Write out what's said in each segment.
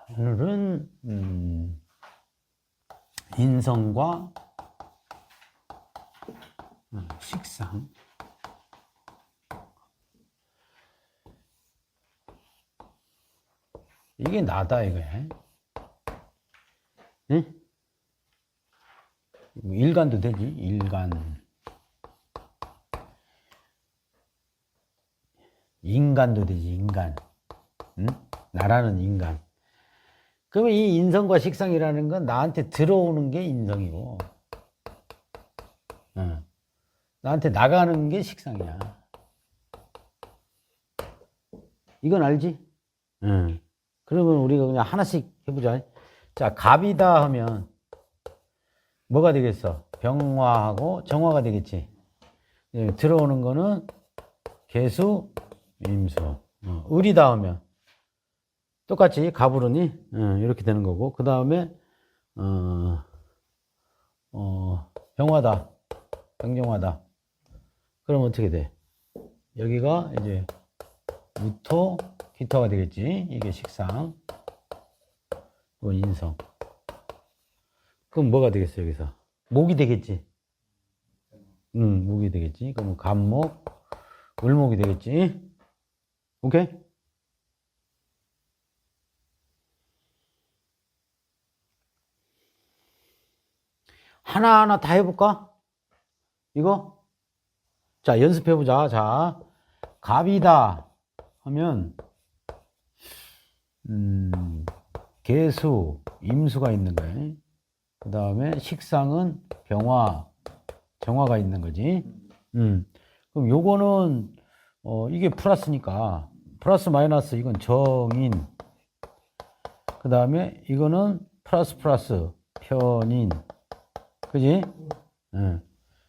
오늘은 인성과 식상. 이게 나다 이거야. 응? 일간도 되지. 일간. 인간도 되지. 인간. 응? 나라는 인간. 그러면 이 인성과 식상이라는 건 나한테 들어오는 게 인성이고, 나한테 나가는 게 식상이야. 이건 알지? 그러면 우리가 그냥 하나씩 해보자. 자, 갑이다 하면 뭐가 되겠어? 병화하고 정화가 되겠지. 들어오는 거는 개수, 임수. 을이다 하면 똑같이 갑으로니 이렇게 되는 거고, 그 다음에 병화다, 병정화다. 그럼 어떻게 돼? 여기가 이제 무토, 기토가 되겠지. 이게 식상, 이건 인성. 그럼 뭐가 되겠어 여기서? 목이 되겠지. 목이 되겠지. 그럼 간목, 을목이 되겠지. 오케이? 하나하나 다 해볼까? 이거? 자, 연습해보자. 자, 갑이다 하면, 개수, 임수가 있는 거야. 그 다음에 식상은 병화, 정화가 있는 거지. 그럼 요거는, 이게 플러스니까, 플러스 마이너스, 이건 정인. 그 다음에 이거는 플러스 플러스, 편인. 그지?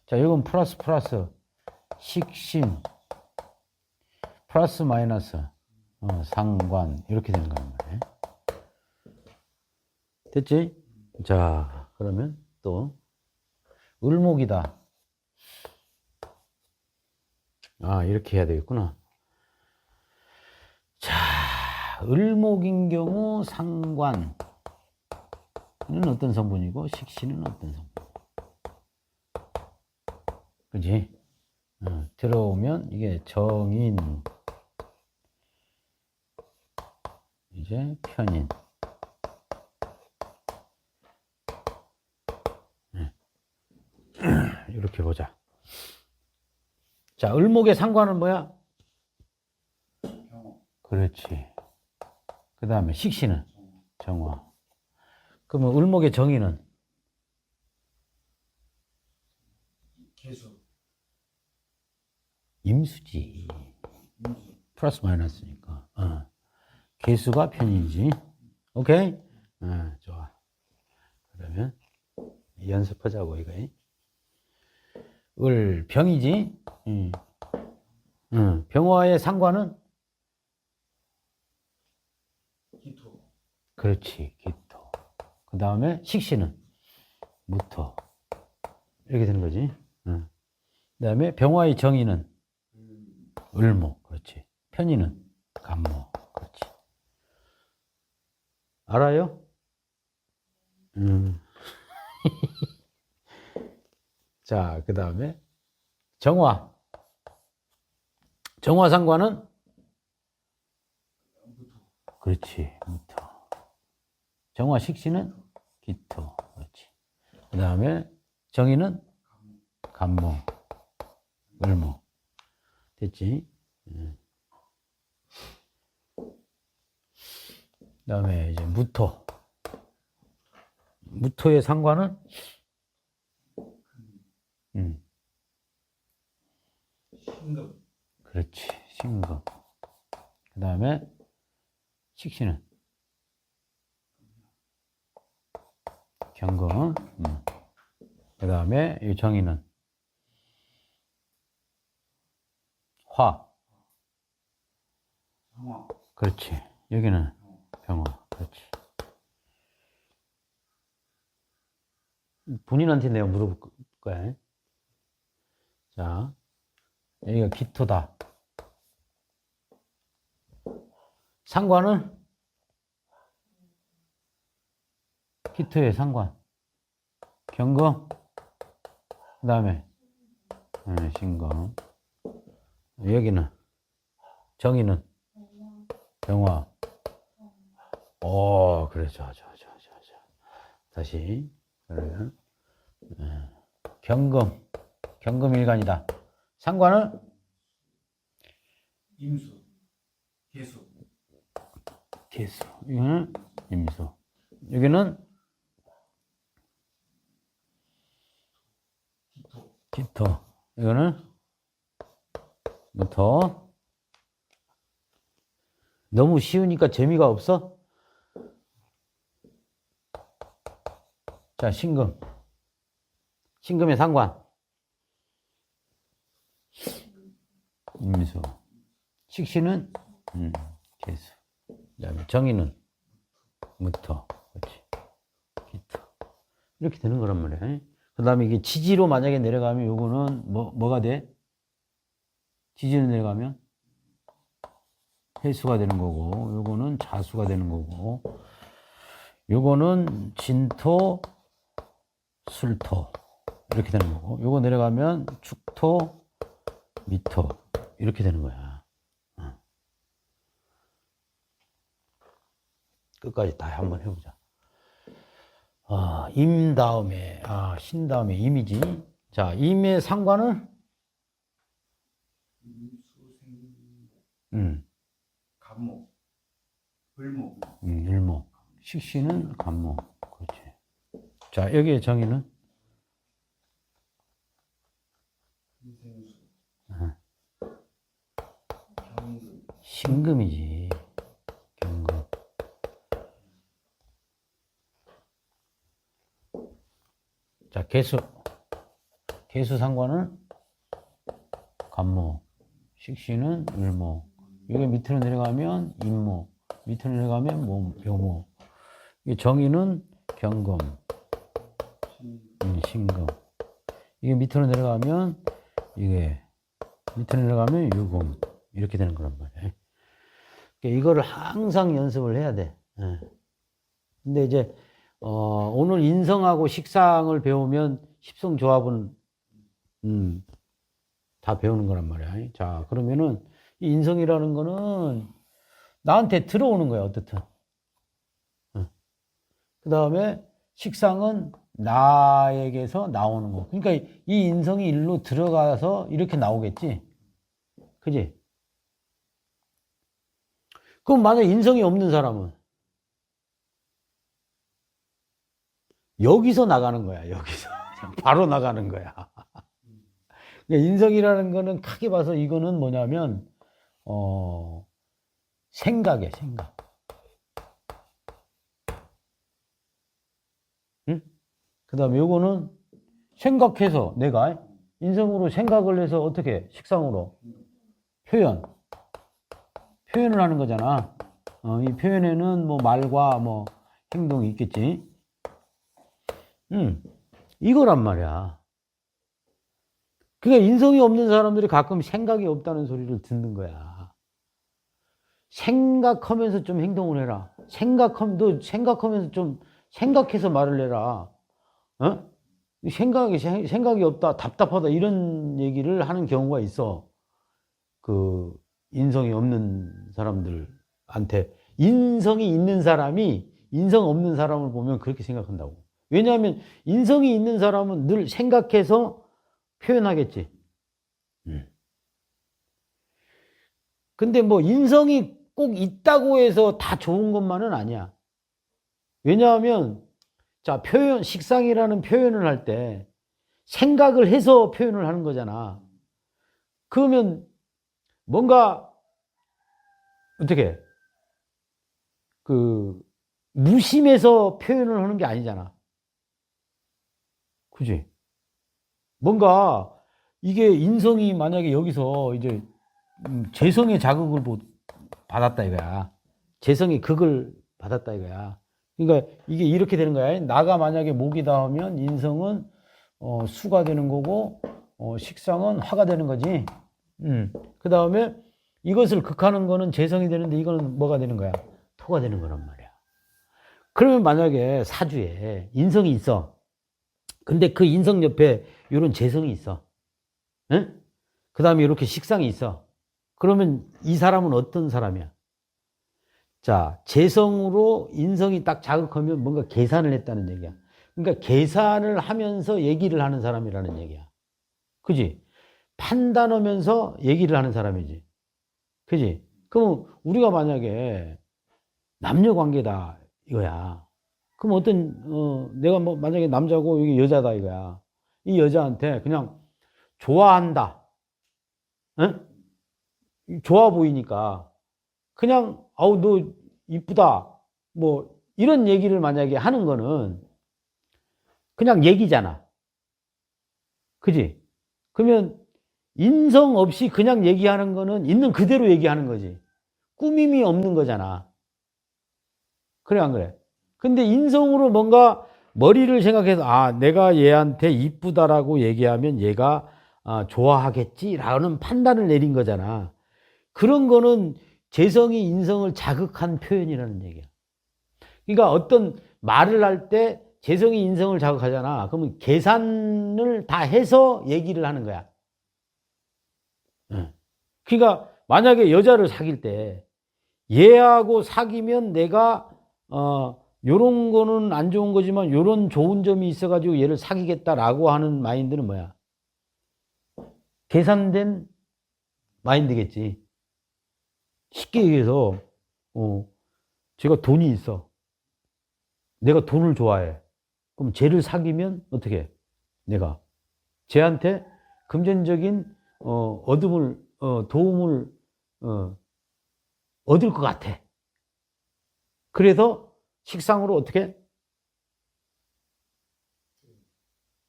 자, 이건 플러스 플러스, 식신. 플러스 마이너스, 상관. 이렇게 되는 거란 말이에요. 됐지? 자, 그러면 또, 을목이다. 아, 이렇게 해야 되겠구나. 자, 을목인 경우 상관은 어떤 성분이고, 식신은 어떤 성분? 그지? 들어오면 이게 정인, 이제 편인. 이렇게 보자. 자, 을목의 상관은 뭐야? 그렇지. 그 다음에 식신은 정화. 그러면 을목의 정의는? 개수. 임수지. 플러스 마이너스니까. 개수가 편인이지. 오케이? 좋아. 그러면 연습하자고 이거. 을 병이지. 병화의 상관은? 기토. 그렇지. 기토. 그 다음에 식신은? 무토. 이렇게 되는 거지. 그 다음에 병화의 정의는? 을목. 그렇지. 편의는? 간목. 그렇지. 알아요? 자, 그 다음에 정화. 정화 상관은? 그렇지. 무토. 정화 식신은? 기토. 그렇지. 그 다음에 정의는? 간목. 을목. 됐지? 그 다음에 이제 무토. 무토의 상관은? 신금. 그렇지. 신금. 그 다음에 식신은? 경금. 그 다음에 이 정의는? 화. 상화. 그렇지. 여기는 병화. 그렇지. 본인한테 내가 물어볼 거야. 자, 여기가 기토다. 상관은? 기토의 상관. 경금. 그 다음에 신금. 여기는 정의는 병화. 오, 그래, 좋아. 다시. 그러면 경금 일간이다. 상관은 임수, 개수, 개수. 이거는 임수. 여기는 기토. 이거는 무토. 너무 쉬우니까 재미가 없어? 자, 신금. 신금의 상관. 임수. 식신은 개수. 그다음에 정의는 무토. 그렇지. 기토. 이렇게 되는 거란 말이야. 그 다음에 이게 지지로 만약에 내려가면 요거는 뭐가 돼? 지지로 내려가면 해수가 되는 거고, 요거는 자수가 되는 거고, 요거는 진토, 술토. 이렇게 되는 거고, 요거 내려가면 축토, 미토. 이렇게 되는 거야. 끝까지 다 한번 해보자. 임 다음에, 신 다음에 임이지. 자, 임의 상관은? 임수, 간목, 을목, 일목. 식신은 간목. 그렇지. 자, 여기에 정의는? 인생수, 경금, 신금이지. 경금. 자, 개수. 개수 상관은 간목. 식신은 을목. 이게 밑으로 내려가면 임목. 밑으로 내려가면 묘목. 이게 정의는 경금. 신금. 이게 밑으로 내려가면 이게 밑으로 내려가면 유금. 이렇게 되는 거란 말이에요. 그러니까 이거를 항상 연습을 해야 돼. 근데 이제 오늘 인성하고 식상을 배우면 십성조합은 다 배우는 거란 말이야. 자, 그러면은 이 인성이라는 거는 나한테 들어오는 거야, 어떻든. 그 다음에 식상은 나에게서 나오는 거. 그러니까 이 인성이 일로 들어가서 이렇게 나오겠지. 그지? 그럼 만약 인성이 없는 사람은 여기서 나가는 거야, 여기서. 바로 나가는 거야. 그러니까 인성이라는 거는 크게 봐서 이거는 뭐냐면, 생각이야, 생각. 응? 그 다음에 요거는 생각해서 내가 인성으로 생각을 해서 어떻게, 식상으로 표현을 하는 거잖아. 이 표현에는 뭐 말과 뭐 행동이 있겠지. 이거란 말이야. 그러니까 인성이 없는 사람들이 가끔 생각이 없다는 소리를 듣는 거야. 생각하면서 좀 행동을 해라. 생각하면서 좀 생각해서 말을 해라. 생각이 없다, 답답하다, 이런 얘기를 하는 경우가 있어. 그, 인성이 없는 사람들한테. 인성이 있는 사람이 인성 없는 사람을 보면 그렇게 생각한다고. 왜냐하면 인성이 있는 사람은 늘 생각해서 표현하겠지. 근데 뭐 인성이 꼭 있다고 해서 다 좋은 것만은 아니야. 왜냐하면 자, 식상이라는 표현을 할 때 생각을 해서 표현을 하는 거잖아. 그러면 뭔가 어떻게 무심해서 표현을 하는 게 아니잖아. 그지? 뭔가 이게 인성이 만약에 여기서 이제 재성의 자극을 받았다 이거야. 재성의 극을 받았다 이거야. 그러니까 이게 이렇게 되는 거야. 나가 만약에 목이다 하면 인성은 수가 되는 거고 식상은 화가 되는 거지. 그 다음에 이것을 극하는 거는 재성이 되는데 이거는 뭐가 되는 거야? 토가 되는 거란 말이야. 그러면 만약에 사주에 인성이 있어. 근데 그 인성 옆에 이런 재성이 있어. 그 다음에 이렇게 식상이 있어. 그러면 이 사람은 어떤 사람이야? 자, 재성으로 인성이 딱 자극하면 뭔가 계산을 했다는 얘기야. 그러니까 계산을 하면서 얘기를 하는 사람이라는 얘기야. 그지? 판단하면서 얘기를 하는 사람이지. 그지? 그럼 우리가 만약에 남녀 관계다 이거야. 그럼 내가 뭐 만약에 남자고 여기 여자다 이거야. 이 여자한테 그냥 좋아한다. 응? 좋아 보이니까 그냥 아우 너 이쁘다. 뭐 이런 얘기를 만약에 하는 거는 그냥 얘기잖아. 그지? 그러면 인성 없이 그냥 얘기하는 거는 있는 그대로 얘기하는 거지. 꾸밈이 없는 거잖아. 그래 안 그래? 근데 인성으로 뭔가 머리를 생각해서 내가 얘한테 이쁘다라고 얘기하면 얘가 좋아하겠지라는 판단을 내린 거잖아. 그런 거는 재성이 인성을 자극한 표현이라는 얘기야. 그러니까 어떤 말을 할 때 재성이 인성을 자극하잖아. 그러면 계산을 다 해서 얘기를 하는 거야. 그러니까 만약에 여자를 사귈 때 얘하고 사귀면 내가 요런 거는 안 좋은 거지만 요런 좋은 점이 있어가지고 얘를 사귀겠다라고 하는 마인드는 뭐야? 계산된 마인드겠지. 쉽게 얘기해서 제가 돈이 있어. 내가 돈을 좋아해. 그럼 쟤를 사귀면 어떻게 해? 내가 쟤한테 금전적인 도움을 얻을 것 같아. 그래서 식상으로 어떻게?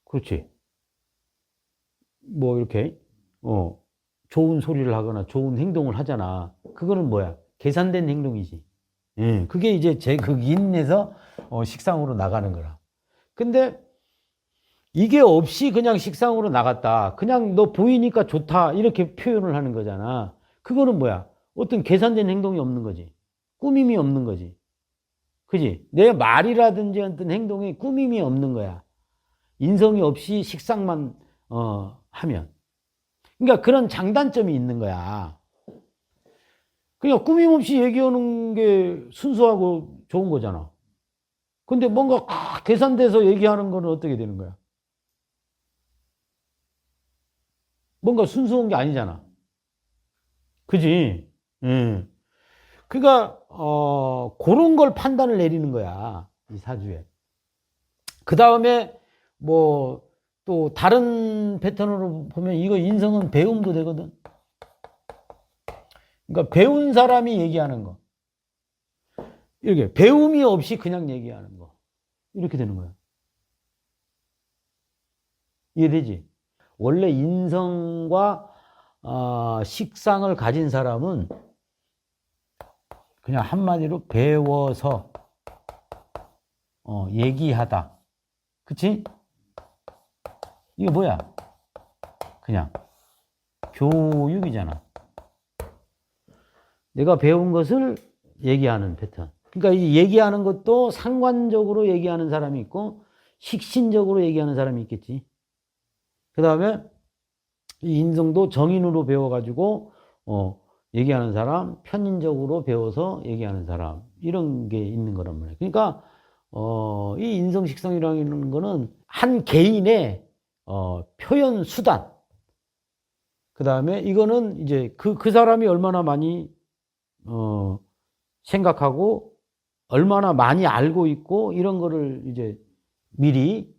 그렇지. 뭐 이렇게 좋은 소리를 하거나 좋은 행동을 하잖아. 그거는 뭐야? 계산된 행동이지. 그게 이제 제 극인에서 식상으로 나가는 거라. 근데 이게 없이 그냥 식상으로 나갔다. 그냥 너 보이니까 좋다. 이렇게 표현을 하는 거잖아. 그거는 뭐야? 어떤 계산된 행동이 없는 거지. 꾸밈이 없는 거지. 그지? 내 말이라든지 어떤 행동에 꾸밈이 없는 거야. 인성이 없이 식상만 하면. 그러니까 그런 장단점이 있는 거야. 그냥 꾸밈 없이 얘기하는 게 순수하고 좋은 거잖아. 근데 뭔가 계산돼서 얘기하는 거는 어떻게 되는 거야? 뭔가 순수한 게 아니잖아. 그지? 그러니까 그런 걸 판단을 내리는 거야. 이 사주에. 그 다음에 뭐 또 다른 패턴으로 보면 이거 인성은 배움도 되거든. 그러니까 배운 사람이 얘기하는 거. 이렇게 배움이 없이 그냥 얘기하는 거. 이렇게 되는 거야. 이해되지? 원래 인성과 식상을 가진 사람은 그냥 한마디로 배워서 얘기하다. 그치? 이게 뭐야? 그냥 교육이잖아. 내가 배운 것을 얘기하는 패턴. 그러니까 이 얘기하는 것도 상관적으로 얘기하는 사람이 있고 식신적으로 얘기하는 사람이 있겠지. 그 다음에 이 인성도 정인으로 배워가지고 얘기하는 사람, 편인적으로 배워서 얘기하는 사람, 이런 게 있는 거란 말이에요. 그러니까 이 인성식성이라는 거는 한 개인의 표현 수단. 그 다음에 이거는 이제 그 사람이 얼마나 많이 생각하고 얼마나 많이 알고 있고 이런 거를 이제 미리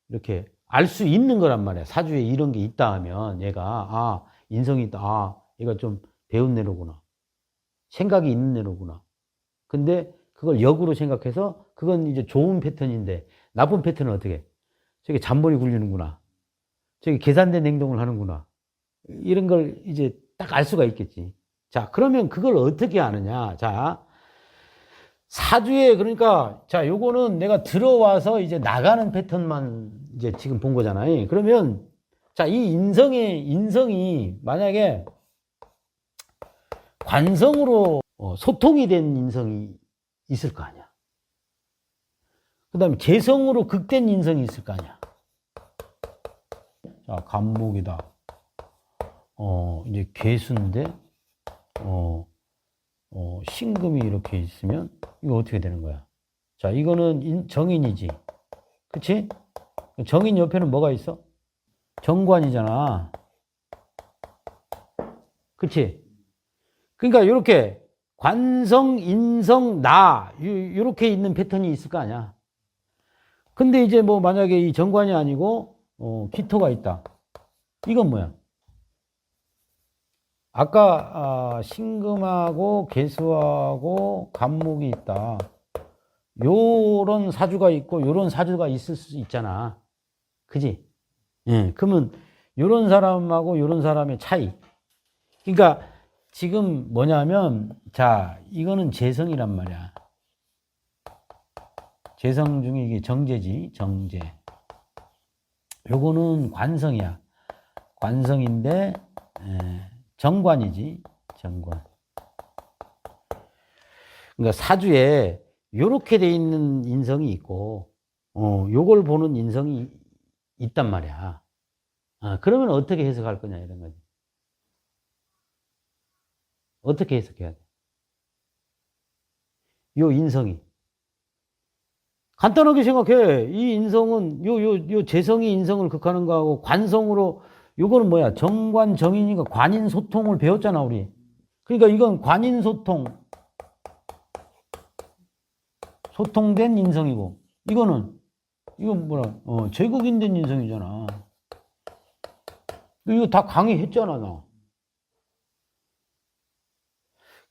이렇게 알 수 있는 거란 말이야. 사주에 이런 게 있다 하면 얘가 인성이 있다. 얘가 좀 배운 애로구나. 생각이 있는 애로구나. 근데 그걸 역으로 생각해서 그건 이제 좋은 패턴인데 나쁜 패턴은 어떻게 해? 저게 잔머리 굴리는구나. 저게 계산된 행동을 하는구나. 이런 걸 이제 딱 알 수가 있겠지. 자, 그러면 그걸 어떻게 아느냐. 자, 사주에 그러니까 자, 요거는 내가 들어와서 이제 나가는 패턴만 이제 지금 본 거잖아요. 그러면 자, 이 인성이 만약에 관성으로 소통이 된 인성이 있을 거 아니야. 그 다음에 재성으로 극된 인성이 있을 거 아니야. 자, 간목이다. 이제 괴수인데, 신금이 이렇게 있으면, 이거 어떻게 되는 거야? 자, 이거는 정인이지. 그치? 정인 옆에는 뭐가 있어? 정관이잖아. 그치? 그러니까 이렇게 관성, 인성, 나 이렇게 있는 패턴이 있을 거 아니야. 근데 이제 뭐 만약에 이 정관이 아니고 기토가 있다. 이건 뭐야? 아까 신금하고 계수하고 간목이 있다. 요런 사주가 있고 요런 사주가 있을 수 있잖아. 그지? 예. 그러면 요런 사람하고 요런 사람의 차이. 그러니까 지금 뭐냐면, 자, 이거는 재성이란 말이야. 재성 중에 이게 정제지, 정제. 요거는 관성이야. 관성인데, 정관이지, 정관. 그러니까 사주에 요렇게 돼 있는 인성이 있고, 요걸 보는 인성이 있단 말이야. 그러면 어떻게 해석할 거냐, 이런 거지. 어떻게 해석해야 돼? 요 인성이. 간단하게 생각해. 이 인성은, 요 재성이 인성을 극하는 거하고 관성으로, 요거는 뭐야? 정관, 정인이니까 관인 소통을 배웠잖아, 우리. 그러니까 이건 관인 소통. 소통된 인성이고. 이거는 뭐라, 제국인된 인성이잖아. 이거 다 강의했잖아, 나.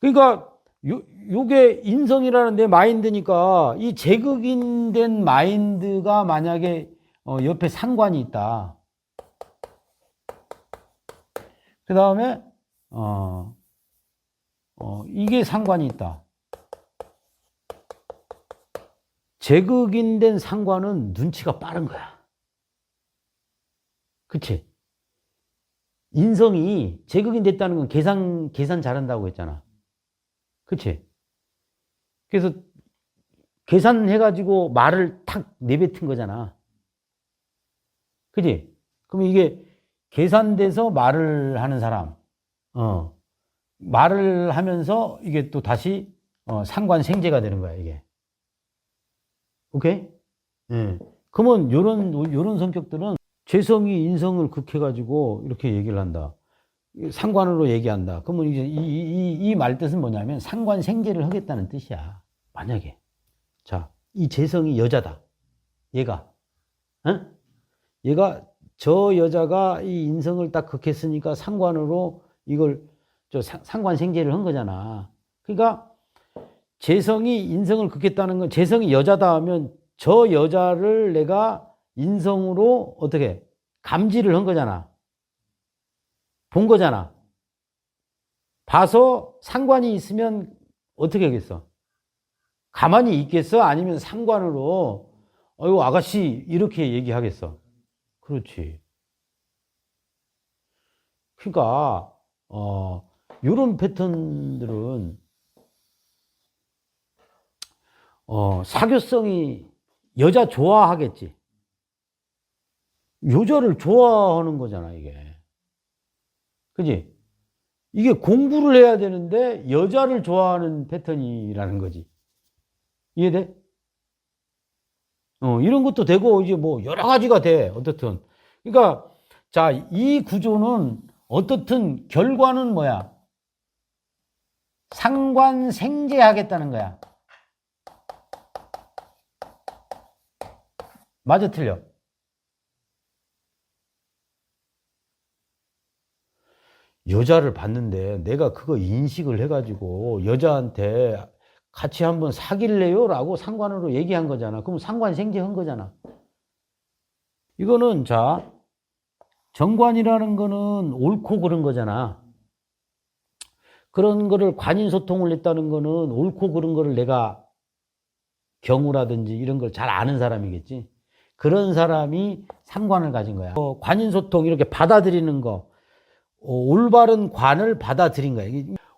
그러니까 요게 인성이라는 내 마인드니까 이 제극인된 마인드가 만약에 옆에 상관이 있다. 그 다음에 이게 상관이 있다. 제극인된 상관은 눈치가 빠른 거야. 그치? 인성이 제극인 됐다는 건 계산 잘한다고 했잖아. 그치? 그래서 계산해가지고 말을 탁 내뱉은 거잖아. 그치? 그럼 이게 계산돼서 말을 하는 사람, 말을 하면서 이게 또 다시 상관생제가 되는 거야, 이게. 오케이? 예. 그러면 요런 성격들은 재성이 인성을 극해가지고 이렇게 얘기를 한다. 상관으로 얘기한다. 그러면 이제 이 말 뜻은 뭐냐면 상관생제를 하겠다는 뜻이야. 만약에. 자, 이 재성이 여자다. 얘가. 얘가 저 여자가 이 인성을 딱 극했으니까 상관으로 이걸 상관생제를 한 거잖아. 그러니까 재성이 인성을 극했다는 건 재성이 여자다 하면 저 여자를 내가 인성으로 어떻게 감지를 한 거잖아. 본 거잖아. 봐서 상관이 있으면 어떻게 하겠어? 가만히 있겠어? 아니면 상관으로 어이구 아가씨 이렇게 얘기하겠어? 그렇지. 그러니까 이런 패턴들은 사교성이 여자 좋아하겠지. 여자를 좋아하는 거잖아, 이게. 그지? 이게 공부를 해야 되는데 여자를 좋아하는 패턴이라는 거지. 이해돼? 이런 것도 되고, 이제 뭐 여러 가지가 돼. 어떻든. 그러니까, 자, 이 구조는 어떻든 결과는 뭐야? 상관생제하겠다는 거야. 맞아, 틀려? 여자를 봤는데 내가 그거 인식을 해가지고 여자한테 같이 한번 사귈래요? 라고 상관으로 얘기한 거잖아. 그럼 상관생제한 거잖아. 이거는 자, 정관이라는 거는 옳고 그른 거잖아. 그런 거를 관인소통을 했다는 거는 옳고 그른 거를 내가 경우라든지 이런 걸 잘 아는 사람이겠지. 그런 사람이 상관을 가진 거야. 관인소통 이렇게 받아들이는 거, 올바른 관을 받아들인 거야.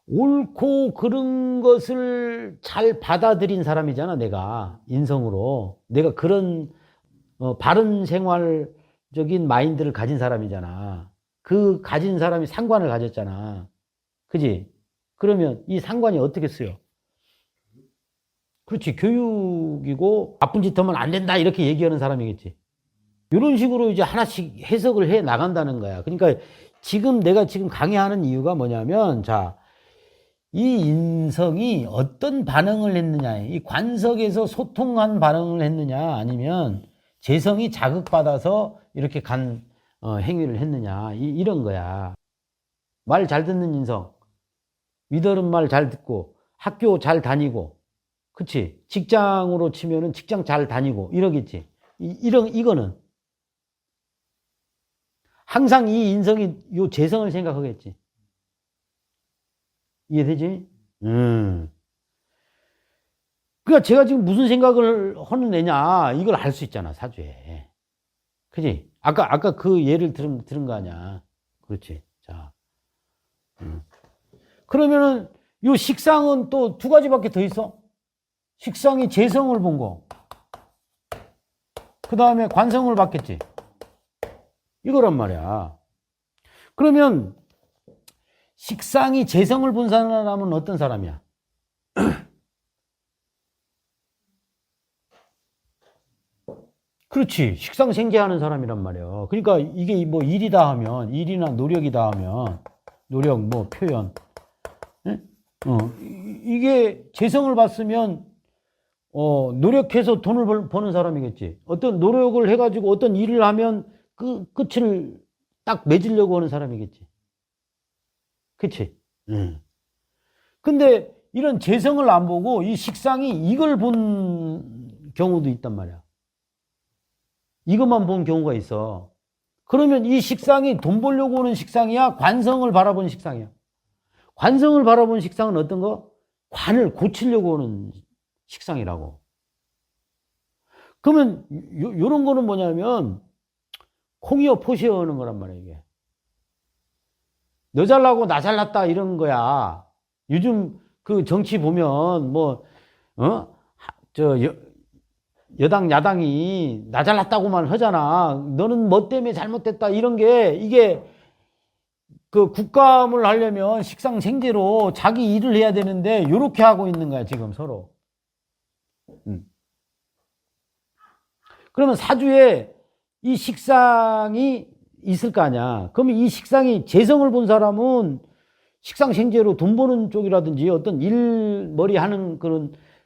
옳고 그른 것을 잘 받아들인 사람이잖아, 내가. 인성으로. 내가 그런 바른 생활적인 마인드를 가진 사람이잖아. 그 가진 사람이 상관을 가졌잖아. 그지? 그러면 이 상관이 어떻게 쓰여? 그렇지. 교육이고 나쁜 짓 하면 안 된다 이렇게 얘기하는 사람이겠지. 이런 식으로 이제 하나씩 해석을 해 나간다는 거야. 그러니까 내가 지금 강의하는 이유가 뭐냐면, 자, 이 인성이 어떤 반응을 했느냐, 이 관석에서 소통한 반응을 했느냐, 아니면 재성이 자극받아서 이렇게 행위를 했느냐, 이런 거야. 말 잘 듣는 인성, 위더른 말 잘 듣고, 학교 잘 다니고, 그치? 직장으로 치면은 직장 잘 다니고, 이러겠지. 이거는. 항상 이 인성이 요 재성을 생각하겠지. 이해되지? 그러니까 제가 지금 무슨 생각을 하는 애냐, 이걸 알 수 있잖아, 사주에. 그지? 아까 그 예를 들은 거 아니야. 그렇지. 자. 그러면은, 요 식상은 또 두 가지밖에 더 있어. 식상이 재성을 본 거. 그 다음에 관성을 봤겠지. 이거란 말이야. 그러면, 식상이 재성을 본 사람은 어떤 사람이야? 그렇지. 식상생재하는 사람이란 말이야. 그러니까 이게 뭐 일이다 하면, 일이나 노력이다 하면, 노력, 뭐 표현. 예? 이게 재성을 봤으면, 노력해서 돈을 버는 사람이겠지. 어떤 노력을 해가지고 어떤 일을 하면 그 끝을 딱 맺으려고 하는 사람이겠지. 그치? 근데 이런 재성을 안 보고 이 식상이 이걸 본 경우도 있단 말이야. 이것만 본 경우가 있어. 그러면 이 식상이 돈 벌려고 오는 식상이야? 관성을 바라본 식상이야? 관성을 바라본 식상은 어떤 거? 관을 고치려고 오는 식상이라고. 그러면 요런 거는 뭐냐면 콩이어 포시어 하는 거란 말이야, 이게. 너 잘나고 나 잘났다 이런 거야. 요즘 그 정치 보면 여당 야당이 나 잘났다고만 하잖아. 너는 뭐 때문에 잘못됐다 이런 게, 이게 그 국감을 하려면 식상생재로 자기 일을 해야 되는데 요렇게 하고 있는 거야, 지금 서로. 그러면 사주에 이 식상이 있을 거 아니야. 그러면 이 식상이 재성을 본 사람은 식상생재로 돈 버는 쪽이라든지 어떤 일머리 하는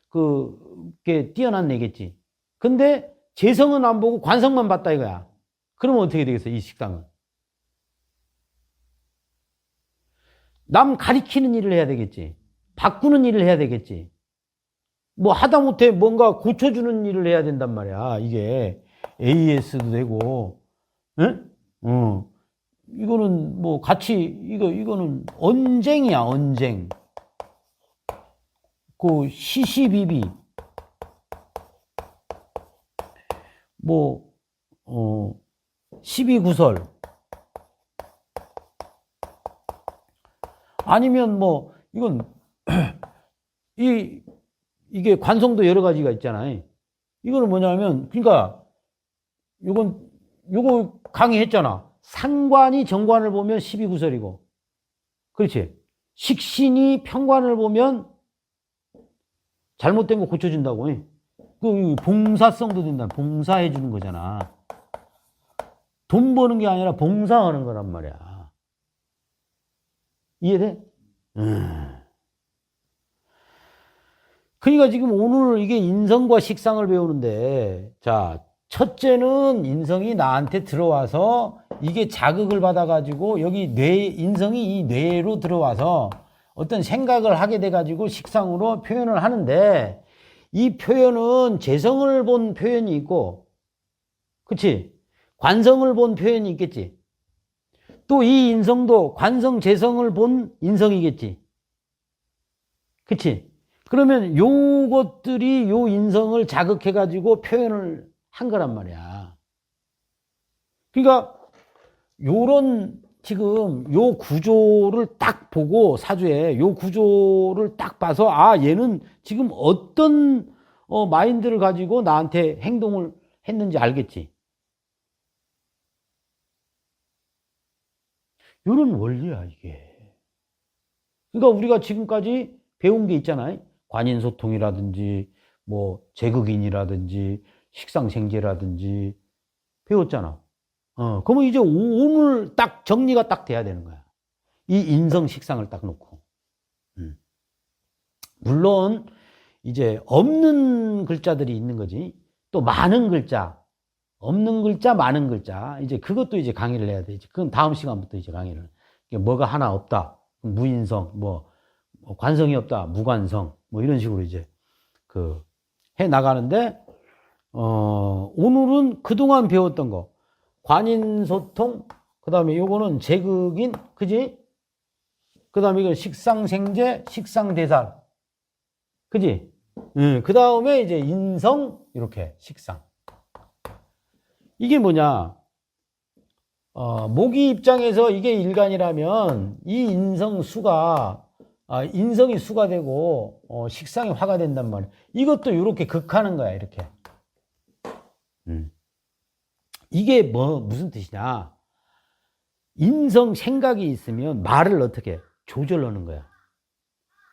그게 뛰어난 애겠지. 근데 재성은 안 보고 관성만 봤다 이거야. 그러면 어떻게 되겠어, 이 식상은? 남 가리키는 일을 해야 되겠지. 바꾸는 일을 해야 되겠지. 뭐 하다못해 뭔가 고쳐주는 일을 해야 된단 말이야. 이게 AS도 되고, 응? 이거는 뭐 같이, 이거는 언쟁이야, 언쟁. 그 시시비비. 뭐, 시비구설. 아니면 뭐, 이건, 이게 관성도 여러 가지가 있잖아요. 이거는 뭐냐면, 그러니까, 요거 강의했잖아. 상관이 정관을 보면 시비구설이고. 그렇지. 식신이 편관을 보면 잘못된 거 고쳐준다고. 그 봉사성도 된다. 봉사해 주는 거잖아. 돈 버는 게 아니라 봉사하는 거란 말이야. 이해돼? 그러니까 지금 오늘 이게 인성과 식상을 배우는데, 자, 첫째는 인성이 나한테 들어와서 이게 자극을 받아가지고 여기 인성이 이 뇌로 들어와서 어떤 생각을 하게 돼가지고 식상으로 표현을 하는데, 이 표현은 재성을 본 표현이 있고, 그치? 관성을 본 표현이 있겠지. 또 이 인성도 관성, 재성을 본 인성이겠지. 그치? 그러면 요것들이 요 인성을 자극해가지고 표현을 한 거란 말이야. 그러니까 요런 지금 요 구조를 딱 보고 사주에 요 구조를 딱 봐서 아 얘는 지금 어떤 마인드를 가지고 나한테 행동을 했는지 알겠지. 요런 원리야 이게. 그러니까 우리가 지금까지 배운 게 있잖아요. 관인소통이라든지 뭐 제극인이라든지 식상생재라든지 배웠잖아. 그러면 이제 오늘 딱 정리가 딱 돼야 되는 거야. 이 인성식상을 딱 놓고. 물론 이제 없는 글자들이 있는 거지. 또 많은 글자, 없는 글자, 많은 글자. 이제 그것도 이제 강의를 해야 되지. 그건 다음 시간부터 이제 강의를. 뭐가 하나 없다. 무인성, 뭐 관성이 없다. 무관성. 뭐 이런 식으로 이제 해 나가는데 오늘은 그동안 배웠던 거. 관인소통, 그 다음에 요거는 제극인, 그지? 그 다음에 이거 식상생재, 식상대살. 그지? 그 다음에 이제 인성, 이렇게, 식상. 이게 뭐냐? 모기 입장에서 이게 일간이라면 이 인성수가, 인성이 수가 되고, 식상이 화가 된단 말이야. 이것도 이렇게 극하는 거야, 이렇게. 이게 무슨 뜻이냐? 인성 생각이 있으면 말을 어떻게 해? 조절하는 거야.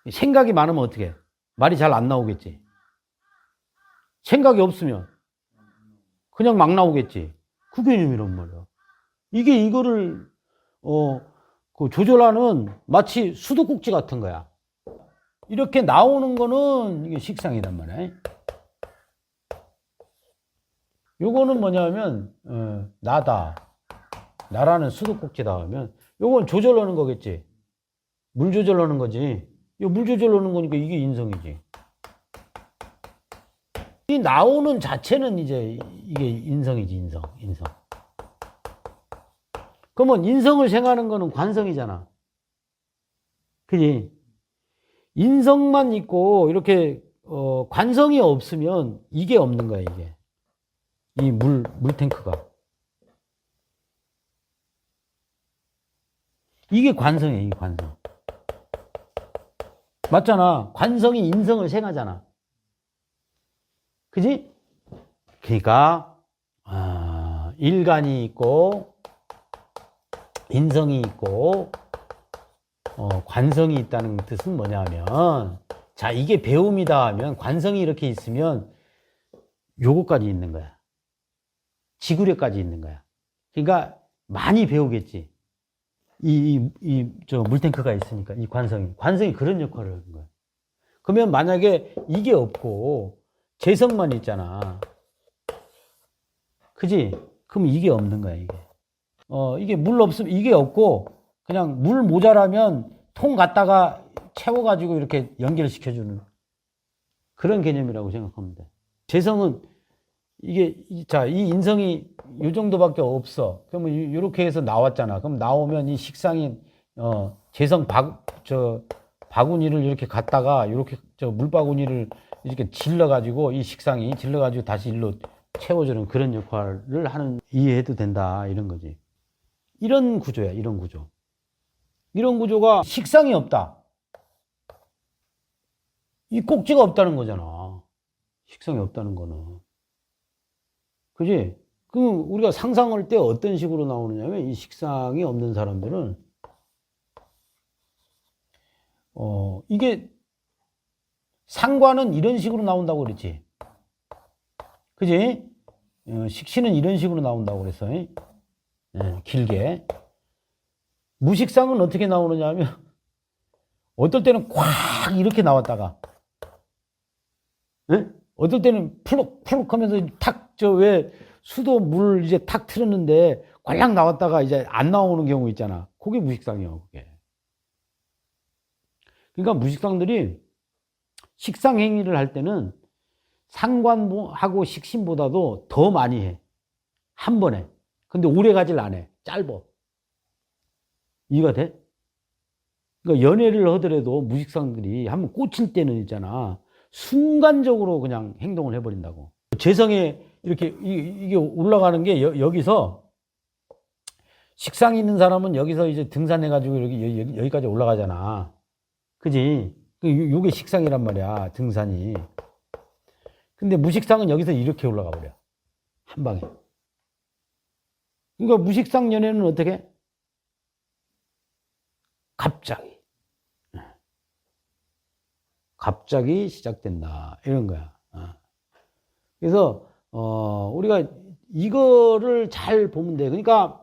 생각이 많으면 어떻게 해? 말이 잘 안 나오겠지. 생각이 없으면 그냥 막 나오겠지. 그 개념이란 말이야. 이게 이거를 조절하는 마치 수도꼭지 같은 거야. 이렇게 나오는 거는 이게 식상이란 말이야. 요거는 뭐냐면 나다. 나라는 수도꼭지다 하면 요건 조절하는 거겠지. 물 조절하는 거지. 이 물 조절하는 거니까 이게 인성이지. 이 나오는 자체는 이제 이게 인성이지. 인성. 그러면 인성을 생하는 거는 관성이잖아. 그지? 인성만 있고 이렇게 관성이 없으면 이게 없는 거야. 이게. 이 물탱크가. 이게 관성이에요, 이 관성. 맞잖아. 관성이 인성을 생하잖아. 그지? 그러니까, 일간이 있고, 인성이 있고, 관성이 있다는 뜻은 뭐냐면, 자, 이게 배움이다 하면, 관성이 이렇게 있으면, 요거까지 있는 거야. 지구력까지 있는 거야. 그러니까 많이 배우겠지. 저 물탱크가 있으니까, 이 관성이 그런 역할을 하는 거야. 그러면 만약에 이게 없고, 재성만 있잖아. 그지? 그럼 이게 없는 거야, 이게. 이게 물 없으면, 이게 없고, 그냥 물 모자라면 통 갖다가 채워가지고 이렇게 연결시켜주는 그런 개념이라고 생각하면 돼. 재성은 이게, 자, 이 인성이 요 정도밖에 없어. 그러면 이렇게 해서 나왔잖아. 그럼 나오면 이 식상인, 재성 바구니를 이렇게 갖다가, 이렇게 물바구니를 이렇게 질러가지고, 이 식상이 질러가지고 다시 일로 채워주는 그런 역할을 하는, 이해해도 된다. 이런 거지. 이런 구조야, 이런 구조. 이런 구조가 식상이 없다. 이 꼭지가 없다는 거잖아. 식상이 없다는 거는. 그지? 그럼 우리가 상상할 때 어떤 식으로 나오느냐면 이 식상이 없는 사람들은 이게 상관은 이런 식으로 나온다고 그랬지. 그지? 식신은 이런 식으로 나온다고 그랬어. 길게. 무식상은 어떻게 나오느냐 하면 어떨 때는 꽉 이렇게 나왔다가 어떨 때는 푸룩푸룩 하면서 탁 왜 수도 물 이제 탁 틀었는데 꼴랑 나왔다가 이제 안 나오는 경우 있잖아. 그게 무식상이야, 그게. 그러니까 무식상들이 식상 행위를 할 때는 상관하고 식신보다도 더 많이 해. 한 번에. 근데 오래 가질 안 해. 짧아. 이해가 돼? 그러니까 연애를 하더라도 무식상들이 한번 꽂힐 때는 있잖아. 순간적으로 그냥 행동을 해버린다고. 재성에 이렇게 이게 올라가는 게 여기서 식상이 있는 사람은 여기서 이제 등산해가지고 여기까지 올라가잖아. 그지? 요게 식상이란 말이야, 등산이. 근데 무식상은 여기서 이렇게 올라가 버려. 한 방에. 그러니까 무식상 연애는 어떻게? 갑자기 시작된다. 이런 거야. 그래서, 우리가 이거를 잘 보면 돼. 그러니까,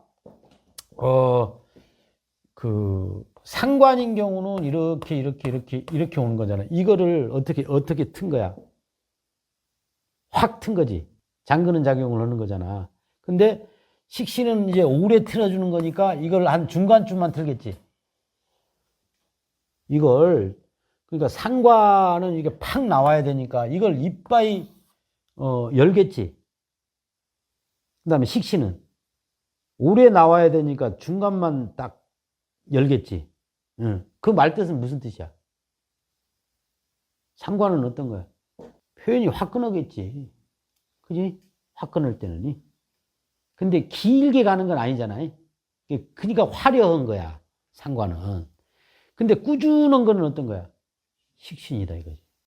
상관인 경우는 이렇게 오는 거잖아. 이거를 어떻게 튼 거야? 확 튼 거지. 잠그는 작용을 하는 거잖아. 근데 식신은 이제 오래 틀어주는 거니까 이걸 한 중간쯤만 틀겠지. 그러니까 상관은 이게 팍 나와야 되니까 이걸 이빠이, 열겠지. 그 다음에 식신은 오래 나와야 되니까 중간만 딱 열겠지. 응. 그 말뜻은 무슨 뜻이야? 상관은 어떤 거야? 표현이 화끈하겠지. 그지? 화끈할 때는. 근데 길게 가는 건 아니잖아요. 그러니까 화려한 거야, 상관은. 근데 꾸준한 거는 어떤 거야? 식신이다, 이거지.